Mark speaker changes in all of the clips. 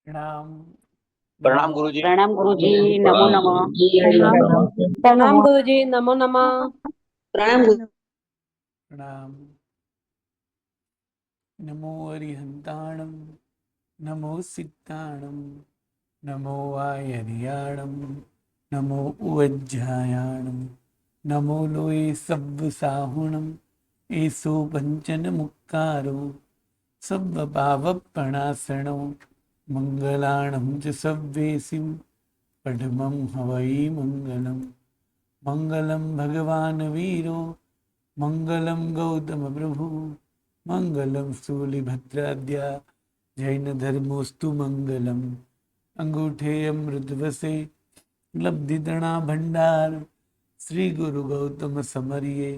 Speaker 1: प्रणाम।
Speaker 2: प्रणाम गुरुजी।
Speaker 3: प्रणाम गुरुजी। नमो
Speaker 2: प्रणाम
Speaker 3: नमः।
Speaker 4: प्रणाम प्रणाम गुरुजी, नमो नमः।
Speaker 3: प्रणाम
Speaker 1: प्रणाम। नमो अरिहंताणं, नमो सिद्धाणं, नमो वायरियाणं, नमो उवज्झायाणं, नमो लोये सव्वसाहुणं, एसो पंचन मुक्तारो सव्वपावप्रणाशनो, मंगलाणं च सव्वेसिं पठमं हवै मंगलम्। मंगलम भगवान वीरो, मंगलम गौतम प्रभु, मंगलम स्थूलिभद्राद्या, जैन धर्मोस्तु मंगलम। अंगूठे अमृतवसे, लब्धितृणा भंडार, श्री गुरु गौतम समरिये,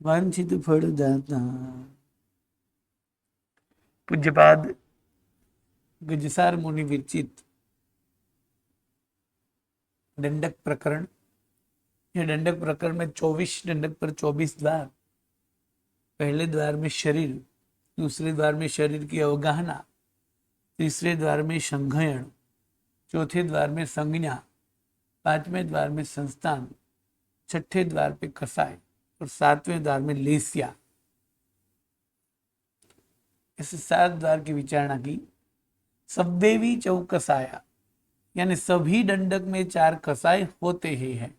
Speaker 1: वांछित फल दाता। पूज्यपाद गजसार मुनि विरचित दंडक प्रकरण। यह दंडक प्रकरण में 24 दंडक पर 24 द्वार। पहले द्वार में शरीर, दूसरे द्वार में शरीर की अवगाहना, तीसरे द्वार में संघयन, चौथे द्वार में संज्ञा, पांचवें द्वार में संस्थान, छठे द्वार पे कसाय और सातवें द्वार में लेसिया। इस 7 द्वार की विचारणा की। सबदेवी चौकसाया, यानी सभी दंडक में 4 कसाय होते ही हैं,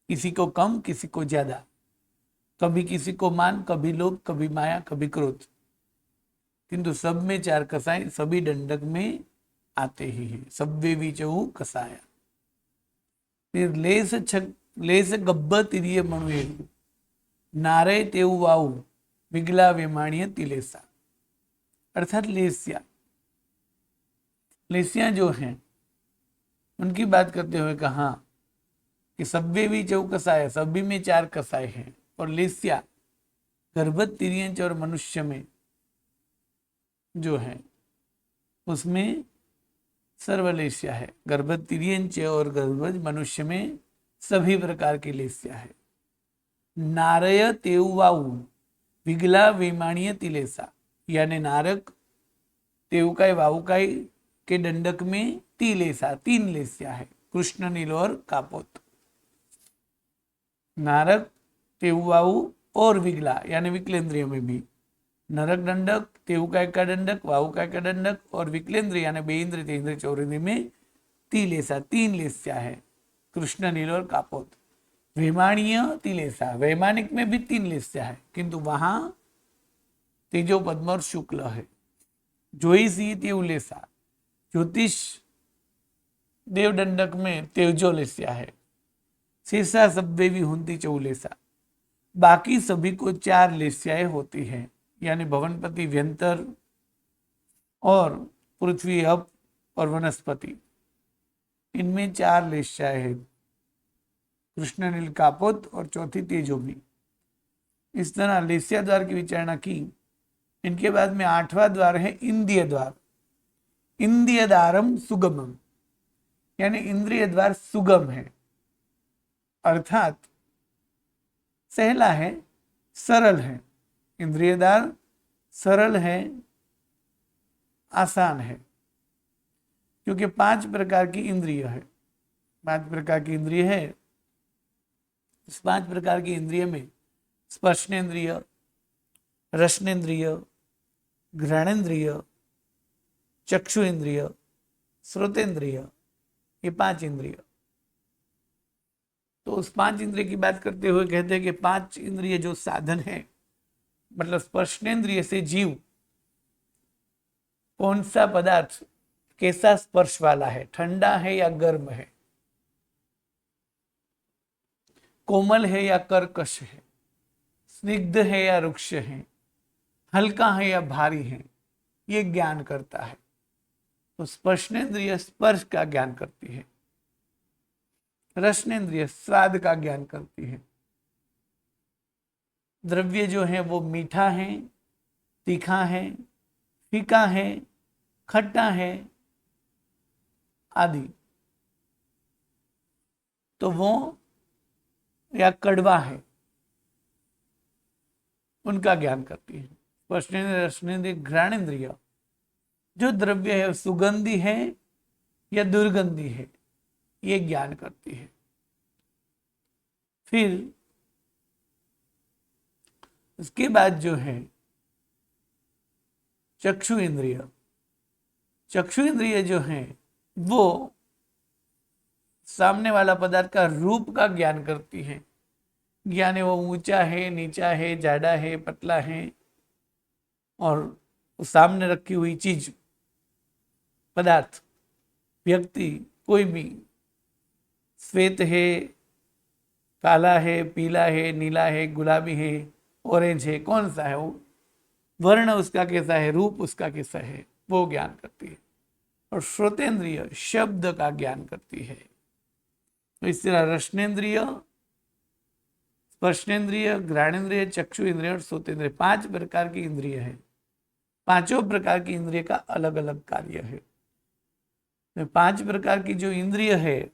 Speaker 1: किसी को कम किसी को ज्यादा, कभी किसी को मान, कभी लोभ, कभी माया, कभी क्रोध, किंतु सब में 4 कसाय सभी दंडक में आते ही हैं। सबदेवी चौ कसाया। फिर लेस गब्ब तिरिय मणुए, नारे तेऊ वाऊ, विगला वेमाणीय तिलेसा। अर्थात लेसिया। लेसिया जो हैं उनकी बात करते हुए कहा कि सब्बे भी चौकसाय, सभी में 4 कसाय हैं, और लेसिया गर्भवत तिरियंच और मनुष्य में जो है उसमें सर्वलेसिया है। गर्भवत तिरियंच और गर्भवत मनुष्य में सभी प्रकार की लेसिया है। नारय तेउवाऊ, विगला वेमाणीय तिलेसा, यानी नारक, तेउकाय, वाउकाय के दंडक में तिलेसा 3 लेसिया है, कृष्ण, नील और कापोत। नारक, तेउवाऊ और विगला यानी विकलेंद्रियों में भी नरक दंडक, तेउकाय का दंडक, वाउकाय का दंडक और विकलेंद्रिय यानी बेइंद्र, तेंद्र, चौरेंद्र में तिलेसा 3 लेसिया है, कृष्ण, नील और कापोत। वैमाणीय तिलेसा, वैमानिक में भी 3 लेसिया है, किंतु वहां तेजो पद्म और शुक्ल है। जोईसी तेउलेसा, ज्योतिष देवदंडक में तेजो लेसिया है। शेषा सबदेवी हुंती चौलेसा, बाकी सभी को 4 लेस्याएं होती हैं, यानी भवनपति, व्यंतर और पृथ्वी, अप और वनस्पति, इनमें 4 लेस्याएं हैं, कृष्ण, नील, कापोत और चौथी तेजोमी। इस तरह लेस्या द्वार की विचारणा की। इनके बाद में 8वां द्वार है इंद्रिय द्वार। इंद्रिय द्वारम सुगमम, यानी इंद्रिय द्वार सुगम है, अर्थात सहला है, सरल है। इंद्रिय द्वार सरल है, आसान है, क्योंकि 5 प्रकार की इंद्रिय है। 5 प्रकार की इंद्रिय है। इस 5 प्रकार की इंद्रिय में स्पर्शनेन्द्रिय, रसनेन्द्रिय, घ्राणेन्द्रिय, चक्षु इंद्रिय, श्रोतेन्द्रिय, ये 5 इंद्रिय। तो उस 5 इंद्रिय की बात करते हुए कहते हैं कि 5 इंद्रिय जो साधन है, मतलब स्पर्शनेन्द्रिय से जीव कौन सा पदार्थ कैसा स्पर्श वाला है, ठंडा है या गर्म है, कोमल है या कर्कश है, स्निग्ध है या रुक्ष है, हल्का है या भारी है, ये ज्ञान करता है। तो स्पर्शनेन्द्रिय स्पर्श का ज्ञान करती है, रसनेन्द्रिय स्वाद का ज्ञान करती है। द्रव्य जो है वो मीठा है, तीखा है, फीका है, खट्टा है आदि, तो वो या कड़वा है, उनका ज्ञान करती है। स्पर्शनेन्द्रिय, रसनेन्द्रिय, घ्राणेन्द्रिय, जो द्रव्य है सुगंधी है या दुर्गंधी है, ये ज्ञान करती है। फिर उसके बाद जो है चक्षु इंद्रिय, चक्षु इंद्रिय जो है वो सामने वाला पदार्थ का रूप का ज्ञान करती है। ज्ञान है वो ऊंचा है, नीचा है, जाड़ा है, पतला है, और सामने रखी हुई चीज, पदार्थ, व्यक्ति, कोई भी, श्वेत है, काला है, पीला है, नीला है, गुलाबी है, ऑरेंज है, कौन सा है वो, वर्ण उसका कैसा है, रूप उसका कैसा है, वो ज्ञान करती है। और श्रोतेंद्रिय शब्द का ज्ञान करती है। तो इस तरह रसनेन्द्रिय, स्पर्शनेन्द्रिय, घ्राणेन्द्रिय, चक्षु इंद्रिय और श्रोतेंद्रिय 5 प्रकार की इंद्रिय है। पांचों प्रकार की इंद्रिय का अलग अलग कार्य है। 5 प्रकार की जो इंद्रिय है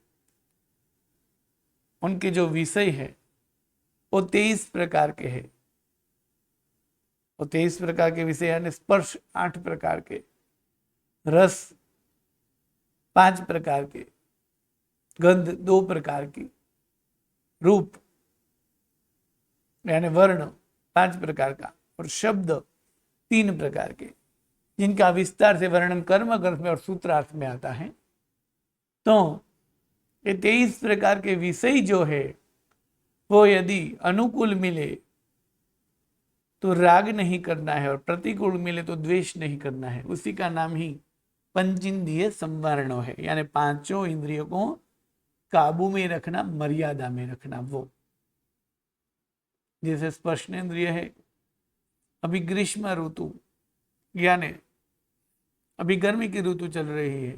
Speaker 1: उनके जो विषय है वो 23 प्रकार के हैं। वो 23 प्रकार के विषय यानी स्पर्श 8 प्रकार के, रस 5 प्रकार के, गंध 2 प्रकार की, रूप यानी वर्ण 5 प्रकार का, और शब्द 3 प्रकार के, जिनका विस्तार से वर्णन कर्म ग्रंथ में और सूत्रार्थ में आता है। तो ये 23 प्रकार के विषय जो है वो यदि अनुकूल मिले तो राग नहीं करना है, और प्रतिकूल मिले तो द्वेष नहीं करना है। उसी का नाम ही पंचेंद्रिय संवरणो है, यानी 5 इंद्रियों को काबू में रखना, मर्यादा में रखना। वो जैसे स्पर्शनेन्द्रिय है, अभी ग्रीष्म ऋतु यानी अभी गर्मी की ऋतु चल रही है,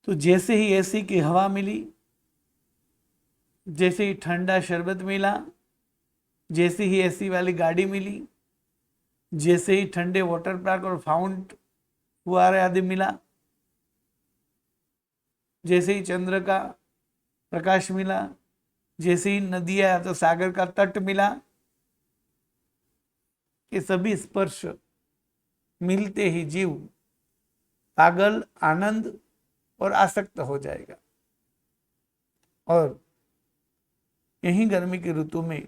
Speaker 1: तो जैसे ही एसी की हवा मिली, जैसे ही ठंडा शरबत मिला, जैसे ही एसी वाली गाड़ी मिली, जैसे ही ठंडे वाटर पार्क और फाउंट फुआरे आदि मिला, जैसे ही चंद्र का प्रकाश मिला, जैसे ही नदियां या तो सागर का तट मिला, ये सभी स्पर्श मिलते ही जीव पागल, आनंद और आसक्त हो जाएगा। और यही गर्मी की ऋतु में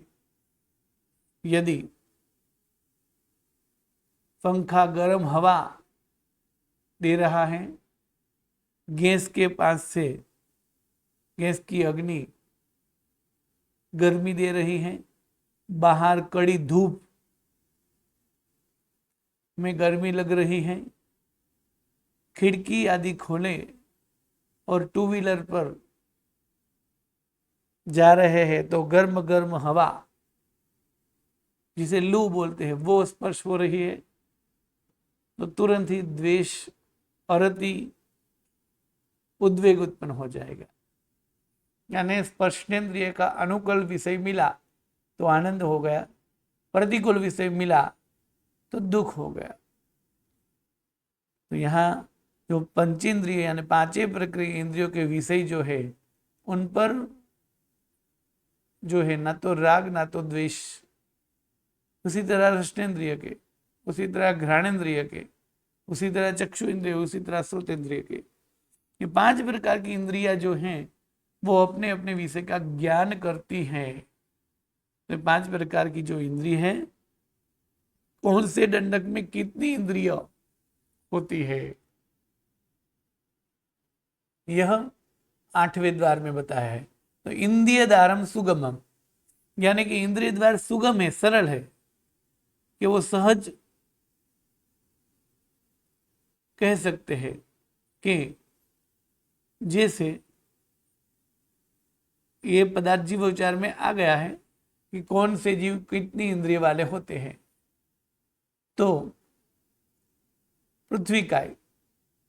Speaker 1: यदि पंखा गर्म हवा दे रहा है, गैस के पास से गैस की अग्नि गर्मी दे रही है, बाहर कड़ी धूप में गर्मी लग रही है, खिड़की आदि खोले और 2 व्हीलर पर जा रहे हैं तो गर्म गर्म हवा, जिसे लू बोलते हैं, वो स्पर्श हो रही है, तो तुरंत ही द्वेष और अति उद्वेग उत्पन्न हो जाएगा। यानी स्पर्शनेन्द्रिय का अनुकूल विषय मिला तो आनंद हो गया, प्रतिकूल विषय मिला तो दुख हो गया। तो यहाँ जो पंचेंद्रिय यानी 5 प्रकार इंद्रियों के विषय जो है, उन पर जो है ना तो राग ना तो द्वेष, उसी तरह रसनेन्द्रिय के, उसी तरह घ्राणेन्द्रिय के, उसी तरह चक्षु इंद्रिय, उसी तरह श्रोतेंद्रिय के, ये 5 प्रकार की इंद्रियां जो हैं वो अपने अपने विषय का ज्ञान करती हैं। तो 5 प्रकार की जो इंद्रिय है, कौन से दंडक में कितनी इंद्रिय होती है, यह 8वें द्वार में बताया है। तो इंद्रिय द्वारम सुगमम, यानी कि इंद्रिय द्वार सुगम है, सरल है, कि वो सहज कह सकते हैं कि जैसे ये पदार्थ जीव विचार में आ गया है कि कौन से जीव कितनी इंद्रिय वाले होते हैं। तो पृथ्वी काय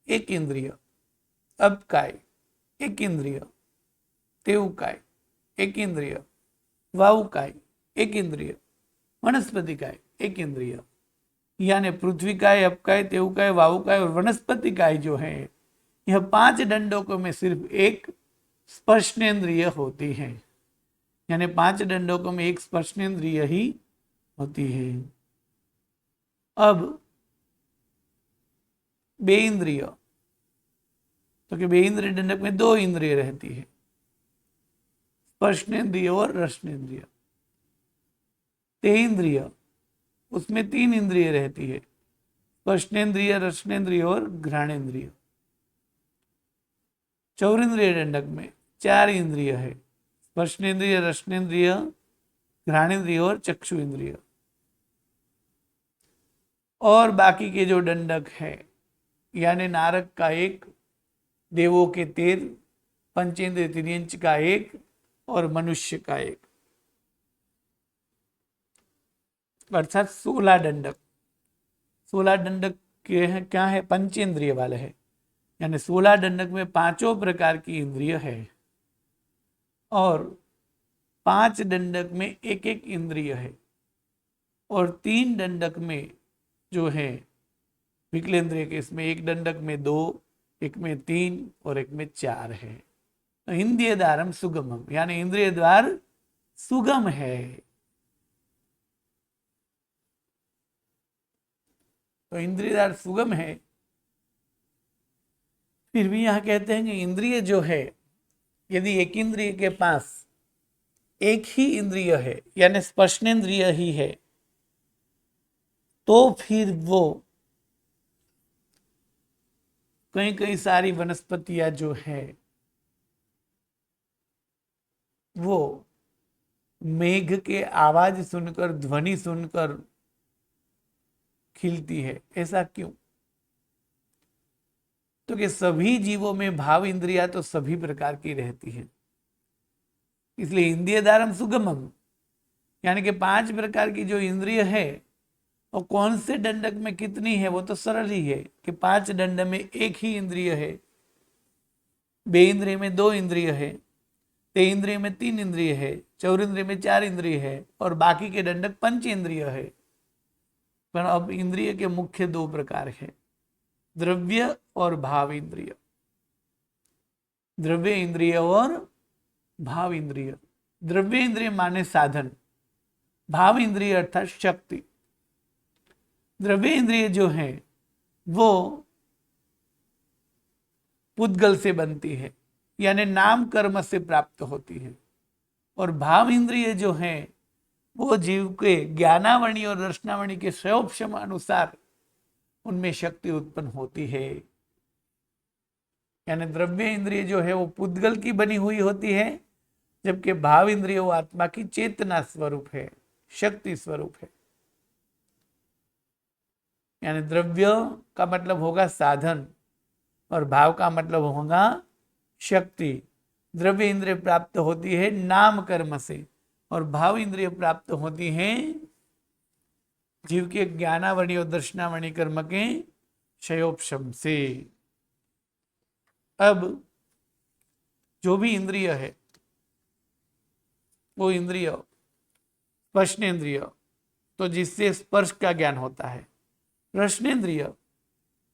Speaker 1: 1 इंद्रिय, अब काय 1 इंद्रिय, तेव काय 1 इंद्रिय, वायु काय 1 इंद्रिय, वनस्पति काय 1 इंद्रिय। यानी पृथ्वी काय, अब काय, तेव काय, वायु काय और वनस्पति काय जो है, यह 5 दंडों में सिर्फ 1 स्पर्शनेन्द्रिय होती है। यानी 5 दंडों में 1 स्पर्शनेन्द्रिय ही होती है। अब बे इंद्रिय, तो कि बे इंद्रिय दंडक में 2 इंद्रिय रहती है, स्पर्शनेन्द्रिय और रसनेन्द्रिय। ते इंद्रिय, उसमें 3 इंद्रिय रहती है, स्पर्शनेन्द्रिय, रसनेन्द्रिय और घ्राणेन्द्रिय। चौरिंद्रिय दंडक में 4 इंद्रिय है, स्पर्शनेन्द्रिय, रसनेन्द्रिय, घ्राणेन्द्रिय और चक्षु इंद्रिय। और बाकी के जो दंडक है, यानी नारक का 1, देवों के 13, पंचेंद्रिय तिर्यंच का 1 और मनुष्य का 1, अर्थात 16 दंडक। 16 दंडक के हैं, क्या है, पंचेंद्रिय वाले है, यानी 16 दंडक में 5 प्रकार की इंद्रिय है और 5 दंडक में 1 इंद्रिय है और 3 दंडक में जो है विकलेंद्रिय के, इसमें 1 दंडक में 2, 1 में 3 और 1 में 4 है। तो इंद्रिय द्वारम सुगमम, यानी इंद्रिय द्वार सुगम है। तो इंद्रिय द्वार सुगम है, फिर भी यहां कहते हैं कि इंद्रिय जो है, यदि एक इंद्रिय के पास एक ही इंद्रिय है, यानी स्पर्शनेन्द्रिय ही है, तो फिर वो कई सारी वनस्पतियां जो है वो मेघ के आवाज सुनकर, ध्वनि सुनकर खिलती है। ऐसा क्यों? तो कि सभी जीवों में भाव इंद्रिया तो सभी प्रकार की रहती है, इसलिए इंद्रिय द्वारम सुगमम, यानी कि 5 प्रकार की जो इंद्रिय है और कौन से दंडक में कितनी है वो तो सरल ही है कि 5 दंड में 1 ही इंद्रिय है, बे इंद्रिय में 2 इंद्रिय है, ते इंद्रिय में 3 इंद्रिय है, चौरिंद्रिय में 4 इंद्रिय है और बाकी के दंडक पंच इंद्रिय है। पर अब इंद्रिय के मुख्य 2 प्रकार है, द्रव्य और भाव इंद्रिय। द्रव्य इंद्रिय और भाव इंद्रिय। द्रव्य इंद्रिय माने साधन, भाव इंद्रिय अर्थात शक्ति। द्रव्य इंद्रिय जो है वो पुद्गल से बनती है, यानी नाम कर्म से प्राप्त होती है, और भाव इंद्रिय जो है वो जीव के ज्ञानावणी और रसनावणी के स्वयोपशम अनुसार उनमें शक्ति उत्पन्न होती है। यानी द्रव्य इंद्रिय जो है वो पुद्गल की बनी हुई होती है, जबकि भाव इंद्रिय वो आत्मा की चेतना स्वरूप है, शक्ति स्वरूप है। यानी द्रव्य का मतलब होगा साधन और भाव का मतलब होगा शक्ति। द्रव्य इंद्रिय प्राप्त होती है नाम कर्म से और भाव इंद्रिय प्राप्त होती है जीव के ज्ञानावणी और दर्शनावणी कर्म के क्षयोपशम से। अब जो भी इंद्रिय है वो इंद्रिय स्पर्शनेन्द्रिय, तो जिससे स्पर्श का ज्ञान होता है, रसनेन्द्रिय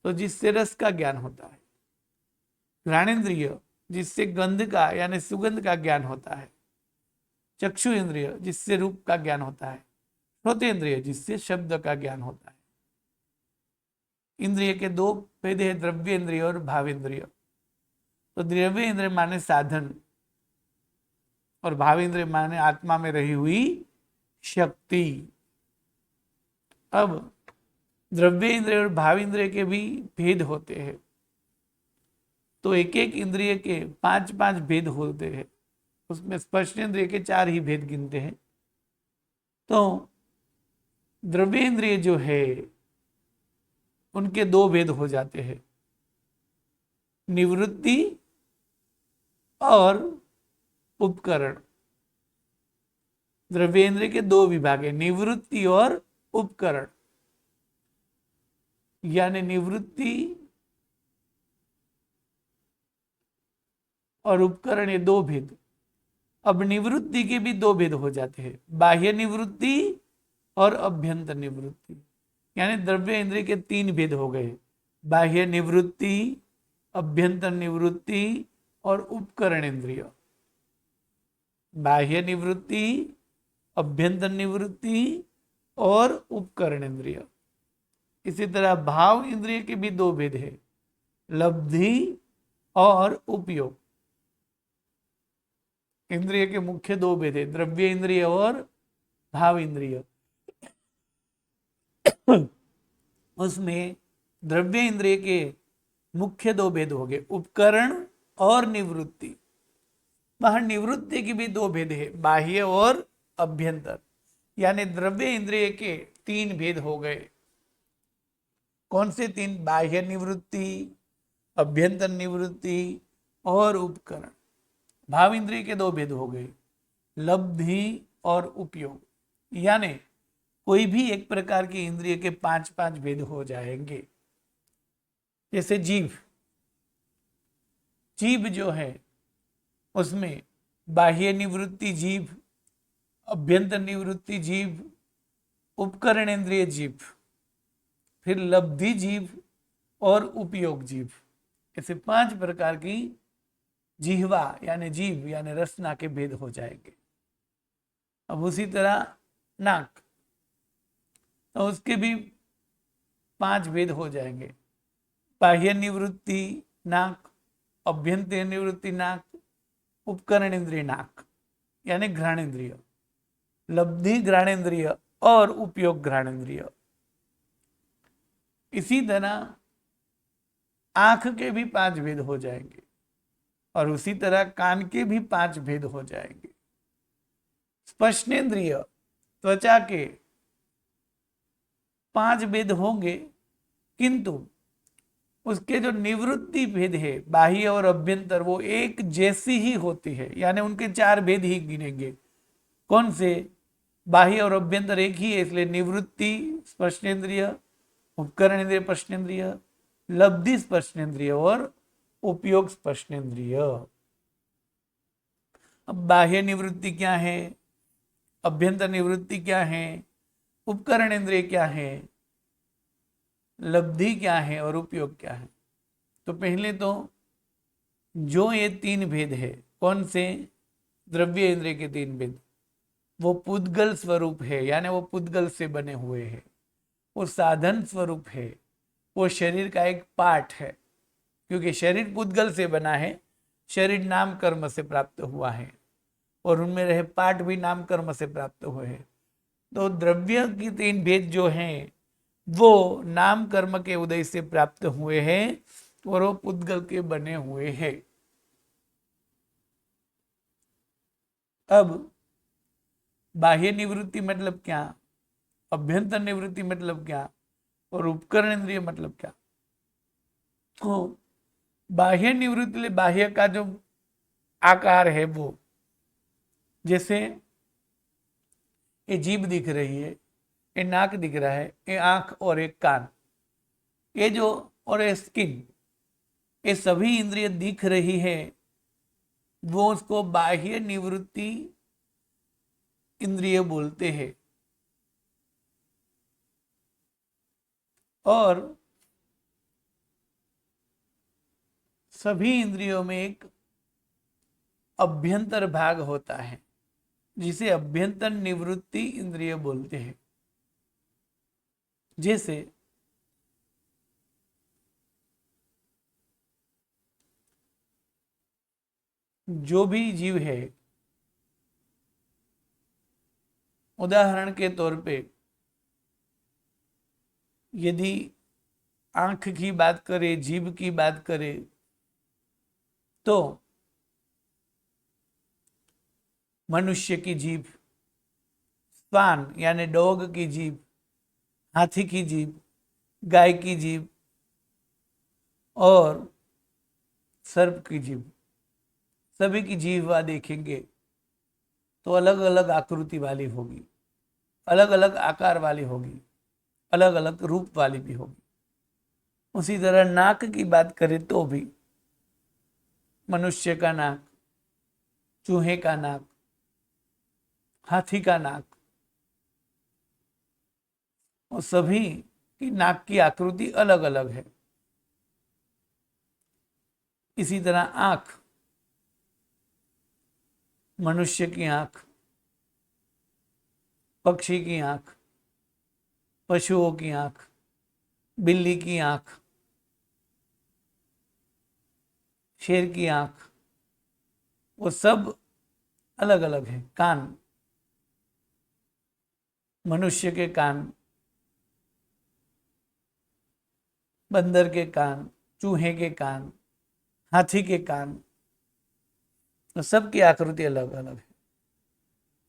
Speaker 1: तो जिससे रस का ज्ञान होता है, घ्राणेन्द्रिय जिससे गंध का यानी सुगंध का ज्ञान होता है, चक्षु इंद्रिय जिससे रूप का ज्ञान होता है, श्रोतेन्द्रिय जिससे शब्द का ज्ञान होता है। इंद्रिय के 2 भेद है, द्रव्य इंद्रिय और भाव इंद्रिय। तो द्रव्य इंद्रिय माने साधन और भाव इंद्रिय माने आत्मा में रही हुई शक्ति। अब द्रव्य इंद्रिय और भाव इंद्रिय के भी भेद होते हैं, तो एक इंद्रिय के 5 भेद होते हैं, उसमें स्पर्शेंद्रिय के 4 ही भेद गिनते हैं। तो द्रव्य इंद्रिय जो है उनके 2 भेद हो जाते हैं, निवृत्ति और उपकरण। द्रव्येंद्रिय के 2 विभाग है, निवृत्ति और उपकरण। यानी निवृत्ति और उपकरण ये 2 भेद। अब निवृत्ति के भी 2 भेद हो जाते हैं, बाह्य निवृत्ति और अभ्यंतर निवृत्ति। यानी द्रव्य इंद्रिय के 3 भेद हो गए, बाह्य निवृत्ति, अभ्यंतर निवृत्ति और उपकरण इंद्रिय। बाह्य निवृत्ति, अभ्यंतर निवृत्ति और उपकरण इंद्रिय, इसी तरह भाव इंद्रिय के भी दो भेद है, लब्धि और उपयोग। इंद्रिय के मुख्य दो भेद है, द्रव्य इंद्रिय और भाव इंद्रिय। उसमें द्रव्य इंद्रिय के मुख्य दो भेद हो गए, उपकरण और निवृत्ति। वहां निवृत्ति की भी दो भेद है, बाह्य और अभ्यंतर। यानी द्रव्य इंद्रिय के तीन भेद हो गए। कौन से तीन? बाह्य निवृत्ति, अभ्यंतर निवृत्ति और उपकरण। भाव इंद्रिय के दो भेद हो गए, लब्धि और उपयोग। यानी कोई भी एक प्रकार की इंद्रिय के 5 भेद हो जाएंगे। जैसे जीव, जीव जो है उसमें बाह्य निवृत्ति जीव, अभ्यंतर निवृत्ति जीव, उपकरण इंद्रिय जीव, फिर लब्धि जीव और उपयोग जीव। ऐसे 5 प्रकार की जिह्वा यानी जीव यानी रसना के भेद हो जाएंगे। अब उसी तरह नाक, तो उसके भी 5 भेद हो जाएंगे, बाह्य निवृत्ति नाक, अभ्यंतर निवृत्ति नाक, उपकरण इंद्रिय नाक यानी घ्राणेन्द्रिय, लब्धि घ्राणेन्द्रिय और उपयोग घ्राणेन्द्रिय। इसी तरह आंख के भी 5 भेद हो जाएंगे और उसी तरह कान के भी 5 भेद हो जाएंगे। स्पर्शनेन्द्रिय, त्वचा के 5 भेद होंगे, किंतु उसके जो निवृत्ति भेद है बाह्य और अभ्यंतर वो एक जैसी ही होती है, यानी उनके 4 भेद ही गिनेंगे। कौन से? बाह्य और अभ्यंतर एक ही है, इसलिए निवृत्ति स्पर्शनेन्द्रिय, उपकरण इंद्रिय स्पर्शनेन्द्रिय, लब्धि स्पर्शनेन्द्रिय और उपयोग स्पर्शनेन्द्रिय। अब बाह्य निवृत्ति क्या है, अभ्यंतर निवृत्ति क्या है, उपकरण इंद्रिय क्या है, लब्धि क्या है और उपयोग क्या है? तो पहले तो जो ये 3 भेद है, कौन से? द्रव्य इंद्रिय के 3 भेद, वो पुद्गल स्वरूप है, यानी वो पुद्गल से बने हुए हैं। वो साधन स्वरूप है, वो शरीर का एक पार्ट है, क्योंकि शरीर पुद्गल से बना है, शरीर नाम कर्म से प्राप्त हुआ है और उनमें रहे पार्ट भी नाम कर्म से प्राप्त हुए हैं। तो द्रव्य की 3 भेद जो हैं वो नाम कर्म के उदय से प्राप्त हुए हैं और वो पुद्गल के बने हुए हैं। अब बाह्य निवृत्ति मतलब क्या, अभ्यंतर निवृत्ति मतलब क्या और उपकरण इंद्रिय मतलब क्या? तो बाह्य निवृत्ति, बाह्य का जो आकार है वो, जैसे ये जीभ दिख रही है, ये नाक दिख रहा है, ये आंख और एक कान, ये जो और ये स्किन, ये सभी इंद्रिय दिख रही है, वो उसको बाह्य निवृत्ति इंद्रिय बोलते हैं। और सभी इंद्रियों में एक अभ्यंतर भाग होता है जिसे अभ्यंतर निवृत्ति इंद्रिय बोलते हैं। जैसे जो भी जीव है, उदाहरण के तौर पे यदि आंख की बात करें, जीभ की बात करें, तो मनुष्य की जीभ, स्वान यानी डॉग की जीभ, हाथी की जीभ, गाय की जीभ और सर्प की जीभ, सभी की जीभा देखेंगे तो अलग अलग आकृति वाली होगी, अलग अलग आकार वाली होगी, अलग अलग रूप वाली भी होगी। उसी तरह नाक की बात करें तो भी मनुष्य का नाक, चूहे का नाक, हाथी का नाक, और सभी की नाक की आकृति अलग अलग है। इसी तरह आंख, मनुष्य की आंख, पक्षी की आंख, पशुओं की आंख, बिल्ली की आंख, शेर की आंख, वो सब अलग अलग है। कान, मनुष्य के कान, बंदर के कान, चूहे के कान, हाथी के कान, तो सबकी आकृति अलग अलग है।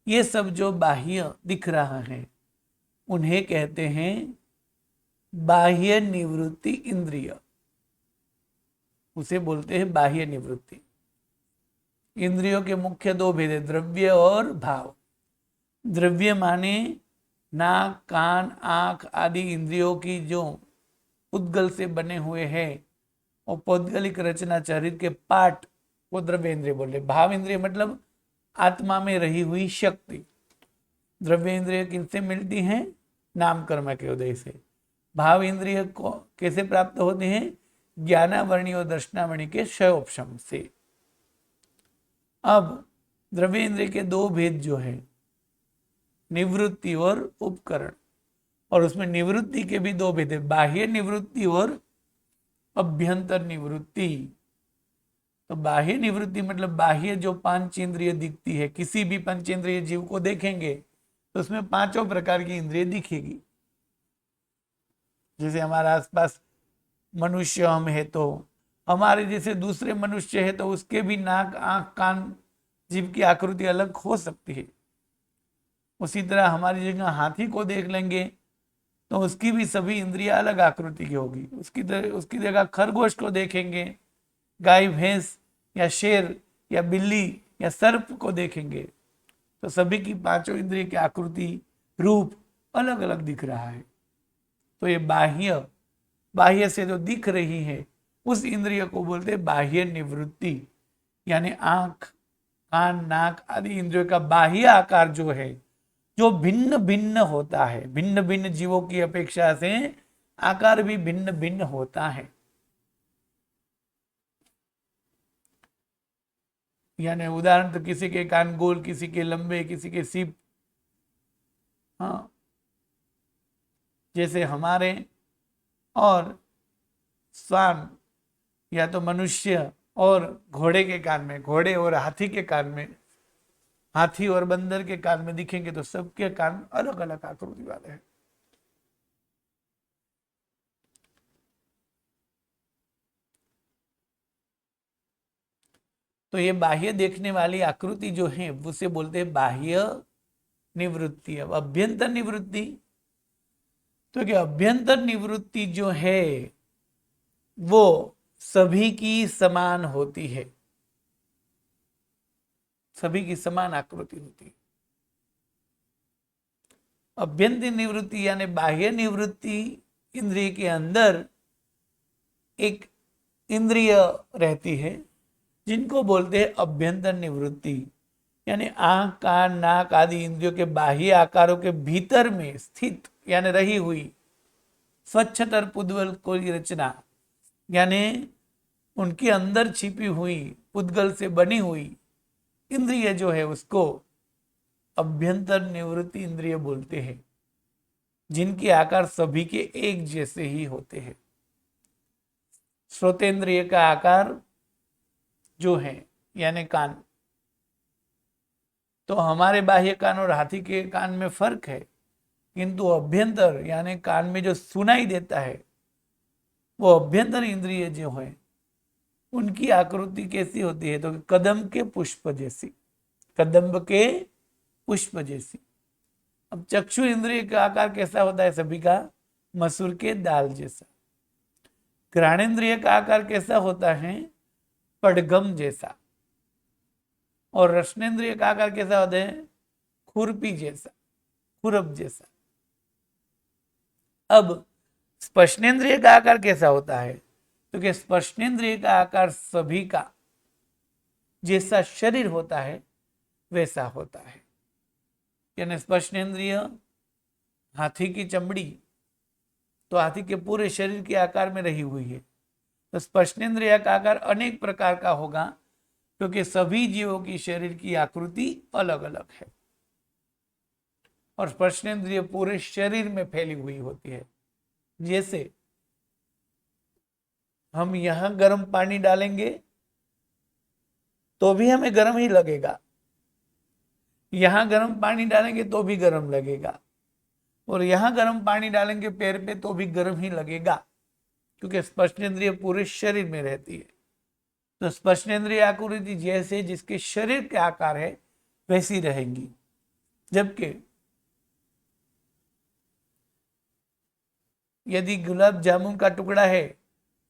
Speaker 1: ये सब जो बाह्य दिख रहा है उन्हें कहते हैं बाह्य निवृत्ति इंद्रिय, उसे बोलते हैं बाह्य निवृत्ति। इंद्रियों के मुख्य दो भेद है, द्रव्य और भाव। द्रव्य माने नाक, कान, आंख आदि इंद्रियों की जो उद्गल से बने हुए हैं और पौद्गलिक रचना शरीर के पार्ट को द्रव्य इंद्रिय बोले। भाव इंद्रिय मतलब आत्मा में रही हुई शक्ति। द्रव्य इंद्रिय किनसे मिलती हैं? नाम कर्म के उदय से। भाव इंद्रिय को कैसे प्राप्त होते हैं? ज्ञानावरणी और दर्शनावरणी के क्षयोपशम से। अब द्रव्य इंद्रिय के दो भेद जो है, निवृत्ति और उपकरण, और उसमें निवृत्ति के भी दो भेद है, बाह्य निवृत्ति और अभ्यंतर निवृत्ति। तो बाह्य निवृत्ति मतलब बाह्य जो पांच इंद्रिय दिखती है, किसी भी पंचेंद्रिय जीव को देखेंगे तो उसमें पांचों प्रकार की इंद्रिय दिखेगी। जैसे हमारे आसपास मनुष्य हम है तो हमारे जैसे दूसरे मनुष्य है तो उसके भी नाक, आंख, कान, जीव की आकृति अलग हो सकती है। उसी तरह हमारी जगह हाथी को देख लेंगे तो उसकी भी सभी इंद्रियां अलग आकृति की होगी। उसकी जगह खरगोश को देखेंगे, गाय, भैंस या शेर या बिल्ली या सर्प को देखेंगे तो सभी की पांचों इंद्रिय की आकृति, रूप अलग अलग दिख रहा है। तो ये बाह्य से जो दिख रही है उस इंद्रिय को बोलते हैं बाह्य निवृत्ति। यानी आंख, कान, नाक आदि इंद्रियों का बाह्य आकार जो है, जो भिन्न भिन्न होता है, भिन्न भिन्न जीवों की अपेक्षा से आकार भी भिन्न भिन्न होता है। यानी उदाहरण तो किसी के कान गोल, किसी के लंबे, किसी के सीप। हाँ, जैसे हमारे और श्वान या तो मनुष्य और घोड़े के कान में, घोड़े और हाथी के कान में, हाथी और बंदर के कान में दिखेंगे तो सबके कान अलग अलग आकृति वाले हैं। तो ये बाह्य देखने वाली आकृति जो है उसे बोलते हैं बाह्य निवृत्ति। अब अभ्यंतर निवृत्ति, तो क्या अभ्यंतर निवृत्ति जो है वो सभी की समान होती है, सभी की समान आकृति होती है। अभ्यंतर निवृत्ति यानी बाह्य निवृत्ति, इंद्रिय के अंदर एक इंद्रिय रहती है जिनको बोलते हैं अभ्यंतर निवृत्ति। यानी आंख, कान, नाक आदि इंद्रियों के बाह्य आकारों के भीतर में स्थित यानी रही हुई स्वच्छतर पुद्गल कोई रचना, यानी उनके अंदर छिपी हुई पुद्गल से बनी हुई इंद्रिय जो है उसको अभ्यंतर निवृत्ति इंद्रिय बोलते हैं, जिनके आकार सभी के एक जैसे ही होते हैं। श्रोतेंद्रिय का आकार जो है यानी कान, तो हमारे बाह्य कान और हाथी के कान में फर्क है, किंतु अभ्यंतर यानी कान में जो सुनाई देता है वो अभ्यंतर इंद्रिय जो है उनकी आकृति कैसी होती है? तो कदम के पुष्प जैसी, कदम्ब के पुष्प जैसी। अब चक्षु इंद्रिय का आकार कैसा होता है सभी का? मसूर के दाल जैसा। घ्राणेन्द्रिय का आकार कैसा होता है? पडगम जैसा। और रसनेन्द्रिय का आकार कैसा होता है? खुरपी जैसा, खुरप जैसा। अब स्पर्शनेन्द्रिय का आकार कैसा होता है? तो कि स्पर्शनेन्द्रिय का आकार सभी का जैसा शरीर होता है वैसा होता है। यानी स्पर्शनेन्द्रिय हाथी की चमड़ी तो हाथी के पूरे शरीर के आकार में रही हुई है, तो स्पर्शनेन्द्रिय का आकार अनेक प्रकार का होगा क्योंकि सभी जीवों की शरीर की आकृति अलग अलग है और स्पर्शनेन्द्रिय पूरे शरीर में फैली हुई होती है। जैसे हम यहां गर्म पानी डालेंगे तो भी हमें गर्म ही लगेगा, यहां गर्म पानी डालेंगे तो भी गर्म लगेगा, और यहां गर्म पानी डालेंगे पैर पे तो भी गर्म ही लगेगा, क्योंकि स्पर्शेंद्रिय पूरे शरीर में रहती है। तो स्पर्शेंद्रिय आकृति जैसे जिसके शरीर के आकार है वैसी रहेंगी। जबकि यदि गुलाब जामुन का टुकड़ा है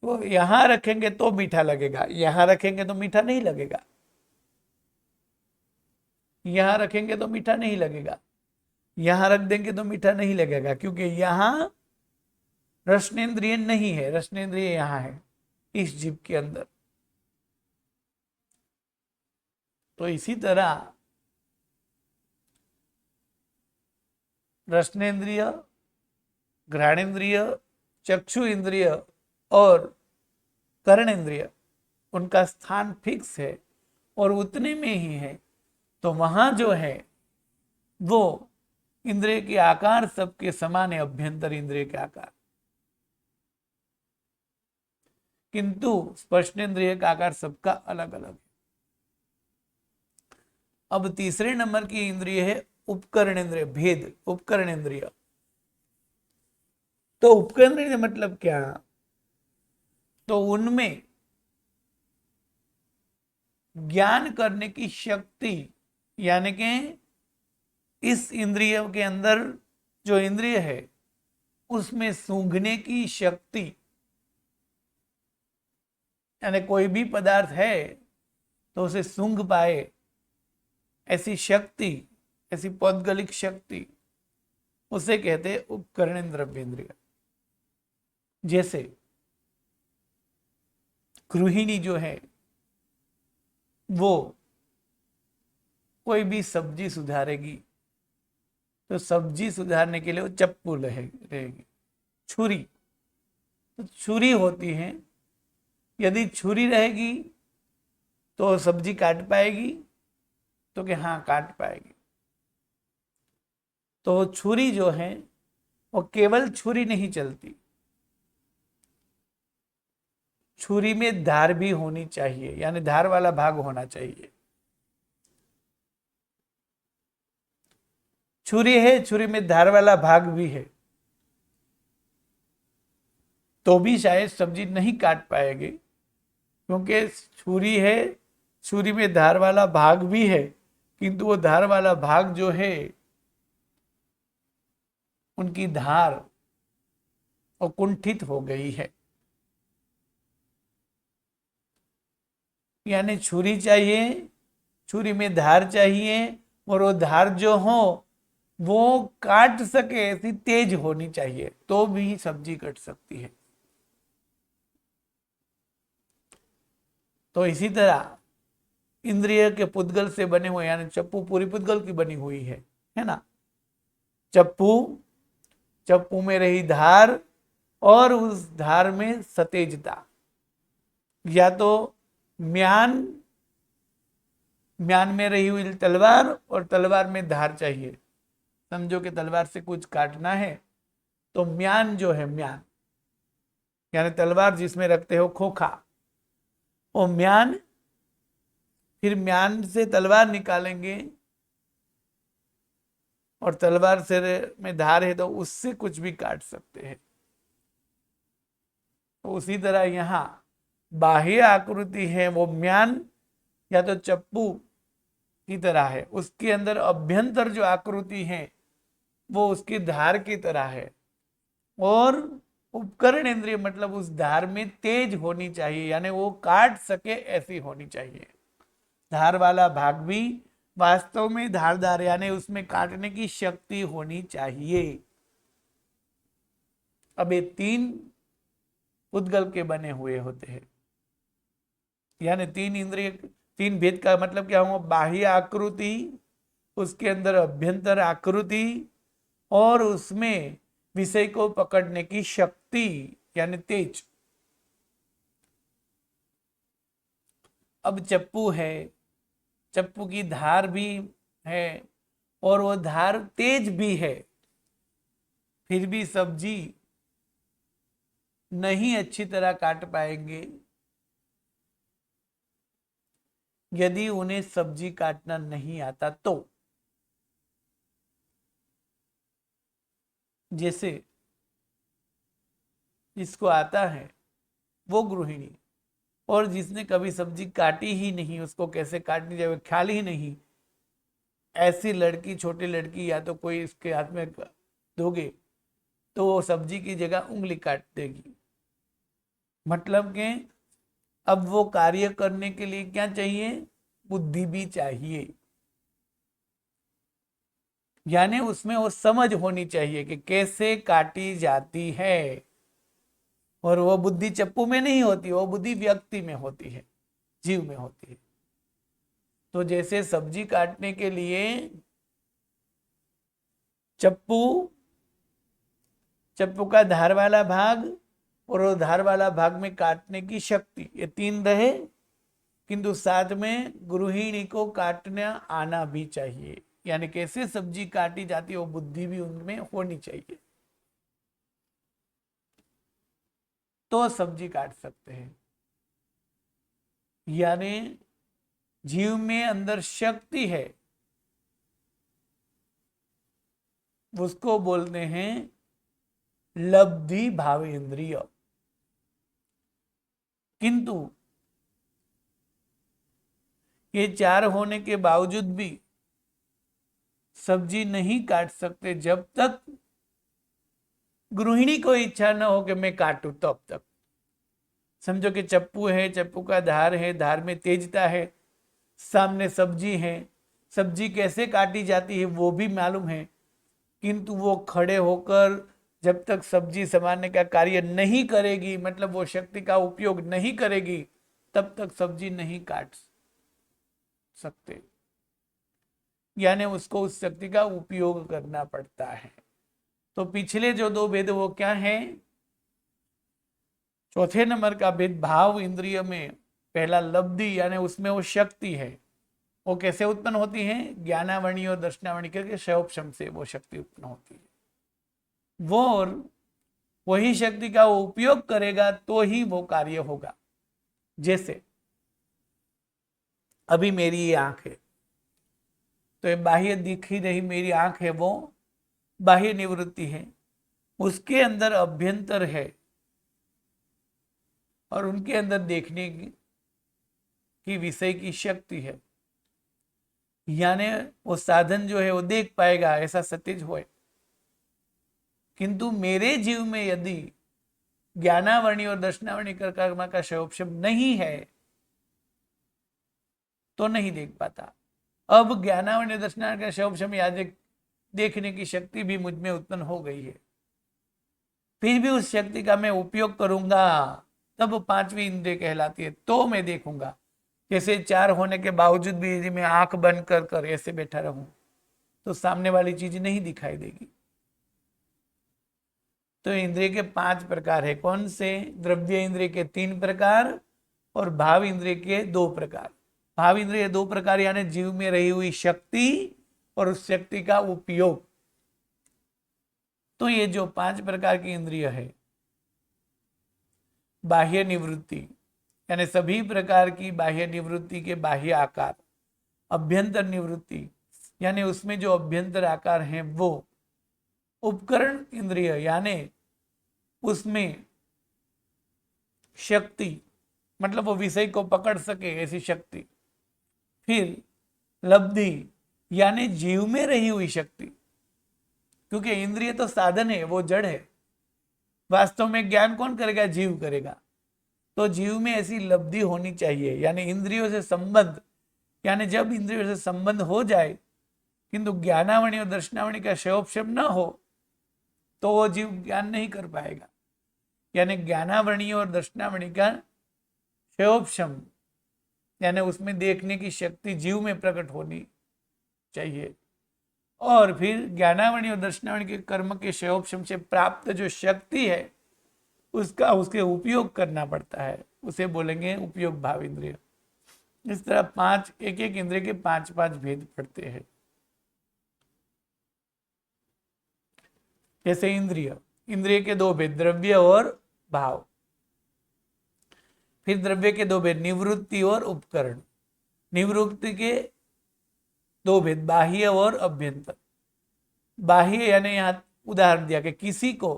Speaker 1: तो यहां रखेंगे तो मीठा लगेगा, यहां रखेंगे तो मीठा नहीं लगेगा, यहां रखेंगे तो मीठा नहीं लगेगा, यहां रख देंगे तो मीठा नहीं लगेगा, क्योंकि यहां रसनेन्द्रिय नहीं है, रसनेन्द्रिय यहां है इस जीभ के अंदर। तो इसी तरह रसनेन्द्रिय, घ्राणेन्द्रिय, चक्षु इंद्रिय और कर्णेन्द्रिय, उनका स्थान फिक्स है और उतने में ही है। तो वहां जो है वो इंद्रिय के आकार सबके समान है, अभ्यंतर इंद्रिय के आकार, किंतु स्पर्शेंद्रिय का आकार सबका अलग अलग है। अब तीसरे नंबर की इंद्रिय है उपकरणेन्द्रिय, भेद उपकरणेन्द्रिय। तो उपकरणेन्द्रिय मतलब क्या? तो उनमें ज्ञान करने की शक्ति, यानी कि इस इंद्रिय के अंदर जो इंद्रिय है उसमें सूंघने की शक्ति, यानी कोई भी पदार्थ है तो उसे सूंघ पाए ऐसी शक्ति, ऐसी पौद्गलिक शक्ति, उसे कहते हैं उपकरण द्रव्येंद्रिय। जैसे गृहिणी जो है वो कोई भी सब्जी सुधारेगी तो सब्जी सुधारने के लिए वो चप्पू रहेगी, छुरी, तो छुरी होती है। यदि छुरी रहेगी तो सब्जी काट पाएगी, तो कि हाँ काट पाएगी। तो छुरी जो है वो केवल छुरी नहीं चलती, छुरी में धार भी होनी चाहिए, यानी धार वाला भाग होना चाहिए। छुरी है, छुरी में धार वाला भाग भी है, तो भी शायद सब्जी नहीं काट पाएगी, क्योंकि छुरी है, छुरी में धार वाला भाग भी है, किंतु वो धार वाला भाग जो है उनकी धार वो कुंठित हो गई है। यानी छुरी चाहिए, छुरी में धार चाहिए, और वो धार जो हो वो काट सके ऐसी तेज होनी चाहिए, तो भी सब्जी कट सकती है। तो इसी तरह इंद्रिय के पुद्गल से बने हुए, यानी चप्पू पूरी पुद्गल की बनी हुई है ना। चप्पू में रही धार और उस धार में सतेजता, या तो म्यान में रही हुई तलवार और तलवार में धार चाहिए। समझो कि तलवार से कुछ काटना है तो म्यान जो है, म्यान यानी तलवार जिसमें रखते हो खोखा, वो म्यान, फिर म्यान से तलवार निकालेंगे और तलवार से में धार है तो उससे कुछ भी काट सकते हैं। तो उसी तरह यहाँ बाह्य आकृति है वो म्यान या तो चप्पू की तरह है, उसके अंदर अभ्यंतर जो आकृति है वो उसकी धार की तरह है, और उपकरण इंद्रिय मतलब उस धार में तेज होनी चाहिए, यानी वो काट सके ऐसी होनी चाहिए। धार वाला भाग भी वास्तव में धारदार, यानी उसमें काटने की शक्ति होनी चाहिए। अब ये तीन उद्गल के बने हुए होते हैं, यानी तीन इंद्रिय, तीन भेद का मतलब क्या हुआ? बाह्य आकृति, उसके अंदर अभ्यंतर आकृति, और उसमें विषय को पकड़ने की शक्ति यानी तेज। अब चप्पू है, चप्पू की धार भी है और वो धार तेज भी है, फिर भी सब्जी नहीं अच्छी तरह काट पाएंगे यदि उन्हें सब्जी काटना नहीं आता तो। जैसे जिसको आता है वो गृहिणी, और जिसने कभी सब्जी काटी ही नहीं, उसको कैसे काटनी चाहिए ख्याल ही नहीं, ऐसी लड़की, छोटी लड़की या तो कोई इसके हाथ में दोगे तो वो सब्जी की जगह उंगली काट देगी। मतलब कि अब वो कार्य करने के लिए क्या चाहिए, बुद्धि भी चाहिए, यानी उसमें वो समझ होनी चाहिए कि कैसे काटी जाती है। और वो बुद्धि चप्पू में नहीं होती, वो बुद्धि व्यक्ति में होती है, जीव में होती है। तो जैसे सब्जी काटने के लिए चप्पू, चप्पू का धार वाला भाग और वो धार वाला भाग में काटने की शक्ति, ये तीन रहे, किंतु साथ में गृहिणी को काटना आना भी चाहिए, यानी कैसे सब्जी काटी जाती है वो बुद्धि भी उनमें होनी चाहिए, तो सब्जी काट सकते हैं। यानी जीव में अंदर शक्ति है, उसको बोलते हैं लब्धि भाव इंद्रिय। किंतु ये चार होने के बावजूद भी सब्जी नहीं काट सकते जब तक गृहिणी को इच्छा न हो कि मैं काटूं, तब तक। समझो कि चप्पू है, चप्पू का धार है, धार में तेजता है, सामने सब्जी है, सब्जी कैसे काटी जाती है वो भी मालूम है, किंतु वो खड़े होकर जब तक सब्जी समारने का कार्य नहीं करेगी, मतलब वो शक्ति का उपयोग नहीं करेगी, तब तक सब्जी नहीं काट सकते, यानी उसको उस शक्ति का उपयोग करना पड़ता है। तो पिछले जो दो भेद वो क्या है, चौथे नंबर का भेद भाव इंद्रिय में, पहला लब्धि यानी उसमें वो शक्ति है, वो कैसे उत्पन्न होती है, ज्ञानावणी और दर्शनावणी करके शयोपशम से वो शक्ति उत्पन्न होती है। वो और वही शक्ति का वो उपयोग करेगा तो ही वो कार्य होगा। जैसे अभी मेरी ये आंख है, तो ये बाह्य दिख ही रही मेरी आंख है, वो बाह्य निवृत्ति है, उसके अंदर अभ्यंतर है और उनके अंदर देखने की विषय की शक्ति है, यानी वो साधन जो है वो देख पाएगा, ऐसा सतेज होए। किंतु मेरे जीव में यदि ज्ञानावरणी और दर्शनावरणी कर्मा का शयोपशम नहीं है तो नहीं देख पाता। अब ज्ञानावरणी और दर्शनावरणी का शयोपशम याद देखने की शक्ति भी मुझ में उत्पन्न हो गई है, फिर भी उस शक्ति का मैं उपयोग करूंगा तब पांचवी इंद्रिय कहलाती है, तो मैं देखूंगा। जैसे चार होने के बावजूद भी यदि मैं आंख बंद कर ऐसे बैठा रहूं तो सामने वाली चीज नहीं दिखाई देगी। तो इंद्रिय के 5 प्रकार है। कौन से? द्रव्य इंद्रिय के 3 प्रकार और भाव इंद्रिय के 2 प्रकार। भाव इंद्रिय 2 प्रकार यानी जीव में रही हुई शक्ति और उस शक्ति का उपयोग। तो ये जो 5 प्रकार की इंद्रिय है, बाह्य निवृत्ति यानी सभी प्रकार की बाह्य निवृत्ति के बाह्य आकार, अभ्यंतर निवृत्ति यानी उसमें जो अभ्यंतर आकार हैं वो, उपकरण इंद्रिय यानी उसमें शक्ति, मतलब वो विषय को पकड़ सके ऐसी शक्ति। फिर लब्धि यानी जीव में रही हुई शक्ति, क्योंकि इंद्रिय तो साधन है, वो जड़ है, वास्तव में ज्ञान कौन करेगा? जीव करेगा। तो जीव में ऐसी लब्धि होनी चाहिए, यानी इंद्रियों से संबंध, यानी जब इंद्रियों से संबंध हो जाए किंतु ज्ञानावणी और दर्शनावणी का शयोपशम न हो तो वो जीव ज्ञान नहीं कर पाएगा। यानी ज्ञानावणी और दर्शनावणी का शयोपशम यानी उसमें देखने की शक्ति जीव में प्रकट होनी चाहिए, और फिर ज्ञानावणी और दर्शनावणी के कर्म के शयोपशम से प्राप्त जो शक्ति है उसका उसके उपयोग करना पड़ता है, उसे बोलेंगे उपयोग भाव इंद्रिय। इस तरह 5 एक एक इंद्रिय के 5 भेद पड़ते हैं। जैसे इंद्रिय के 2 भेद, द्रव्य और भाव। फिर द्रव्य के दो भेद, निवृत्ति और उपकरण। निवृत्ति के दो भेद, बाह्य और अभ्यंतर। बाह्य यानी यहां उदाहरण दिया कि किसी को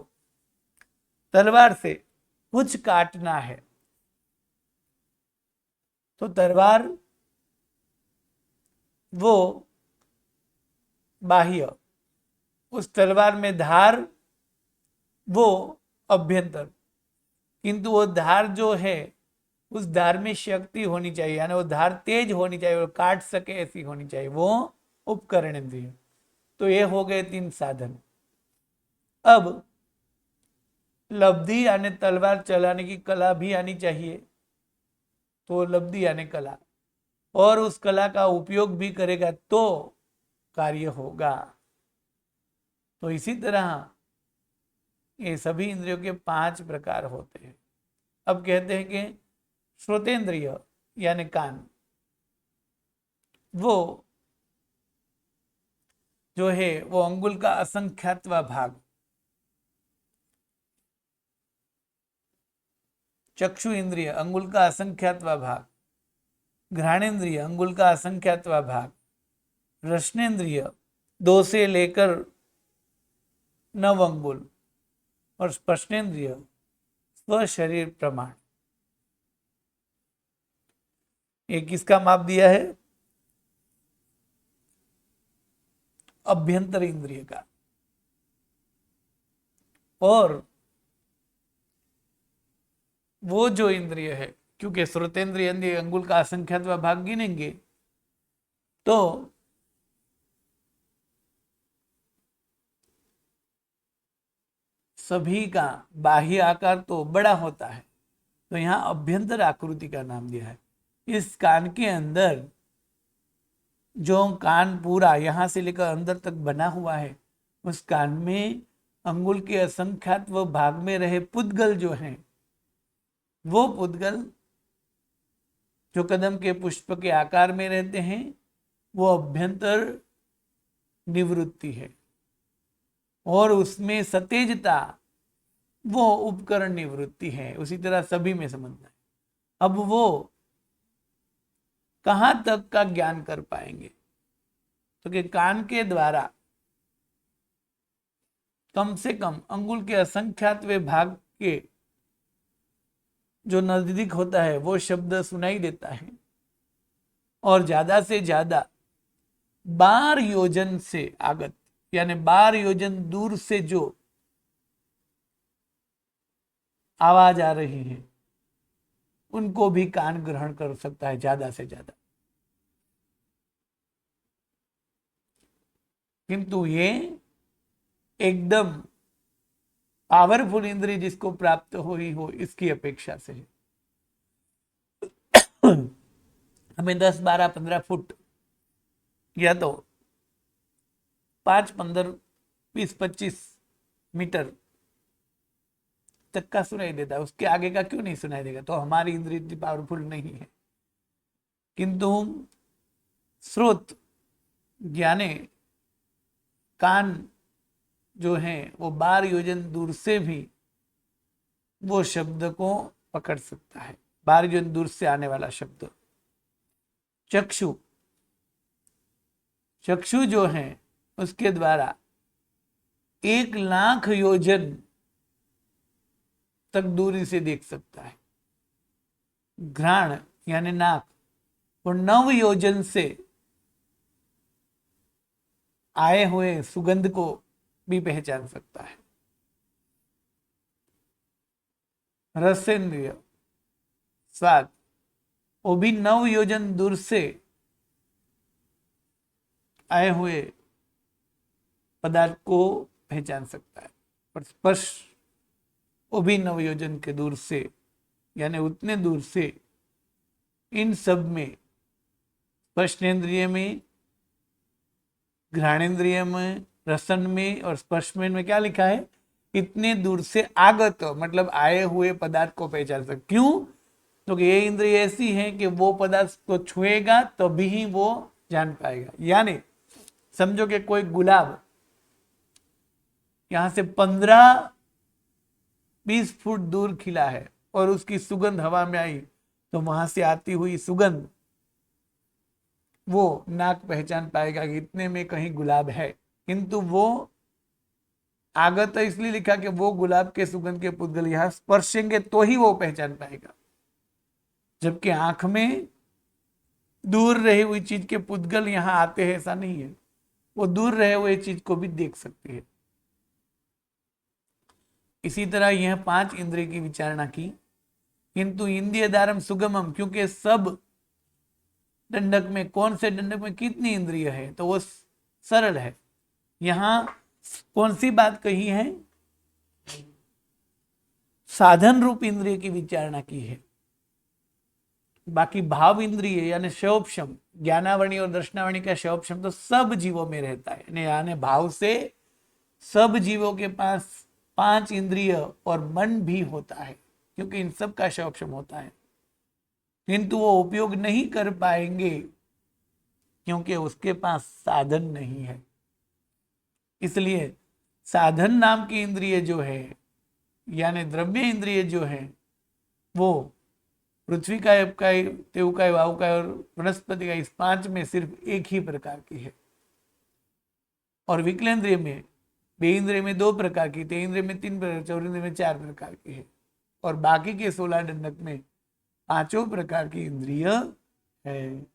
Speaker 1: तलवार से कुछ काटना है तो तलवार वो बाह्य, उस तलवार में धार वो अभ्यंतर। किंतु वो धार जो है उस धार में शक्ति होनी चाहिए, यानी वो धार तेज होनी चाहिए और काट सके ऐसी होनी चाहिए, वो उपकरण इंद्रिय। तो ये हो गए 3 साधन। अब लब्धि यानी तलवार चलाने की कला भी आनी चाहिए, तो लब्धि यानी कला, और उस कला का उपयोग भी करेगा तो कार्य होगा। तो इसी तरह ये सभी इंद्रियों के 5 प्रकार होते हैं। अब कहते हैं कि श्रोतेंद्रिय यानी कान, वो जो है वो अंगुल का असंख्यातवा भाग। चक्षु इंद्रिय अंगुल का असंख्यातवा भाग। घ्राणेन्द्रिय अंगुल का असंख्यातवा भाग। रसनेन्द्रिय 2 से लेकर 9 अंगुल। और स्पर्शनेन्द्रिय स्व शरीर प्रमाण। ये किसका माप दिया है? अभ्यंतर इंद्रिय का। और वो जो इंद्रिय है, क्योंकि श्रोतेंद्रिय अंगुल का असंख्यातवा भाग गिनेंगे तो सभी का बाह्य आकार तो बड़ा होता है, तो यहाँ अभ्यंतर आकृति का नाम दिया है। इस कान के अंदर जो कान पूरा यहां से लेकर अंदर तक बना हुआ है, उस कान में अंगुल के असंख्यात्व भाग में रहे पुद्गल जो हैं, वो पुद्गल जो कदम के पुष्प के आकार में रहते हैं, वो अभ्यंतर निवृत्ति है। और उसमें सतेजता वो उपकरण निवृत्ति है। उसी तरह सभी में समझना है। अब वो कहां तक का ज्ञान कर पाएंगे? तो कि कान के द्वारा कम से कम अंगुल के असंख्यातवे भाग के जो नजदीक होता है वो शब्द सुनाई देता है, और ज्यादा से ज्यादा 12 योजन से आगत, यानी 12 योजन दूर से जो आवाज आ रही है उनको भी कान ग्रहण कर सकता है ज्यादा से ज्यादा। किंतु ये एकदम पावरफुल इंद्रिय जिसको प्राप्त हुई हो इसकी अपेक्षा से है। हमें 10, 12, 15 फुट या तो 5, 15, 20, 25 मीटर तक का सुनाई देता है, उसके आगे का क्यों नहीं सुनाई देगा? तो हमारी इंद्रिय इतनी पावरफुल नहीं है। किंतु स्रोत ज्ञाने कान जो है वो 12 योजन दूर से भी वो शब्द को पकड़ सकता है, 12 योजन दूर से आने वाला शब्द। चक्षु, चक्षु जो है उसके द्वारा 1,00,000 योजन तक दूरी से देख सकता है। घ्राण यानी नाक, और 9 योजन से आए हुए सुगंध को भी पहचान सकता है। रसेंद्रिय स्वाद, वो भी 9 योजन दूर से आए हुए पदार्थ को पहचान सकता है। और स्पर्श, वो भी 9 योजन के दूर से, यानी उतने दूर से इन सब में, स्पर्शनेन्द्रिय में, घ्राणेन्द्रिय में, रसन में और स्पर्श में क्या लिखा है? इतने दूर से आगत, मतलब आए हुए पदार्थ को पहचान सकते। क्यों? क्योंकि ये इंद्रिय ऐसी है कि वो पदार्थ को छुएगा तभी ही वो जान पाएगा। यानी समझो कि कोई गुलाब यहां से 15 20 फुट दूर खिला है और उसकी सुगंध हवा में आई तो वहां से आती हुई सुगंध वो नाक पहचान पाएगा कि इतने में कहीं गुलाब है। किंतु वो आगत इसलिए लिखा कि वो गुलाब के सुगंध के पुद्गल यहां स्पर्शेंगे तो ही वो पहचान पाएगा, जबकि आंख में दूर रही हुई चीज के पुद्गल यहां आते हैं ऐसा नहीं है, वो दूर रहे हुए चीज को भी देख सकती है। इसी तरह यह 5 इंद्रिय की विचारणा की, किंतु इंद्रिय दारम सुगमम, क्योंकि सब दंडक में कौन से दंडक में कितनी इंद्रिय है तो वो सरल है। यहां कौन सी बात कही है, साधन रूप इंद्रिय की विचारणा की है। बाकी भाव इंद्रिय यानी शोभशम, ज्ञानावरणी और दर्शनावरणी का शोभशम तो सब जीवों में रहता है, यानी भाव से सब जीवों के पास 5 इंद्रिय और मन भी होता है, क्योंकि इन सब का शोभशम होता है, किंतु वो उपयोग नहीं कर पाएंगे क्योंकि उसके पास साधन नहीं है। इसलिए साधन नाम की इंद्रिय जो है यानी द्रव्य इंद्रिय जो है वो पृथ्वी का, तेव का, वायु का और वनस्पति का, इस 5 में सिर्फ एक ही प्रकार की है। और विकलेंद्रिय में, बेइंद्रिय में 2 प्रकार की, तेइंद्रिय में 3 प्रकार, चौरिंद्रिय में 4 प्रकार की है, और बाकी के 16 दंडक में 5 प्रकार की इंद्रिय है।